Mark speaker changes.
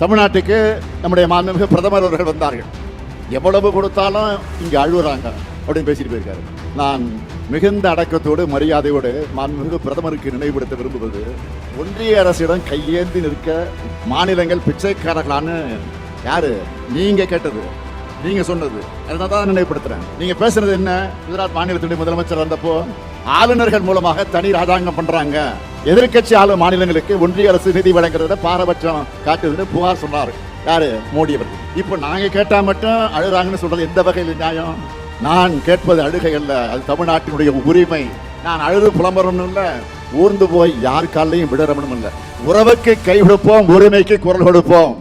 Speaker 1: தமிழ்நாட்டுக்கு நம்முடைய மாண்புமிகு பிரதமர் அவர்கள் வந்தார்கள். எவ்வளவு கொடுத்தாலும் இங்கே அழுகுறாங்க அப்படின்னு பேசிட்டு போயிருக்காரு. நான் மிகுந்த அடக்கத்தோடு மரியாதையோடு மாண்புமிகு பிரதமருக்கு நினைவுபடுத்த விரும்புவது, ஒன்றிய அரசிடம் கையேந்தி நிற்க மாநிலங்கள் பிச்சைக்காரர்களான்னு யாரு நீங்க கேட்டது, நீங்க சொன்னது, அதனால தான் நினைவுபடுத்துறேன். நீங்க பேசுறது என்ன? குஜராத் மாநிலத்துடைய முதலமைச்சர் வந்தப்போ ஆளுநர்கள் மூலமாக தனி ராஜாங்கம் பண்றாங்க, எதிர்கட்சி ஆளும் மாநிலங்களுக்கு ஒன்றிய அரசு நிதி வழங்குறத பாரபட்சம் காட்டுதுன்னு புகார் சொன்னார். யாரு? மோடி அவர்கள். இப்போ நாங்க கேட்டா மட்டும் அழுறாங்கன்னு சொல்றது எந்த வகையில் நியாயம்? நான் கேட்பது அழுகை அல்ல, அது தமிழ்நாட்டினுடைய உரிமை. நான் அழுது புலம்பரணும் இல்ல, ஊர்ந்து போய் யார் காலையும் விடறவனும் இல்ல. உறவுக்கு கை கொடுப்போம், உரிமைக்கு குரல் கொடுப்போம்.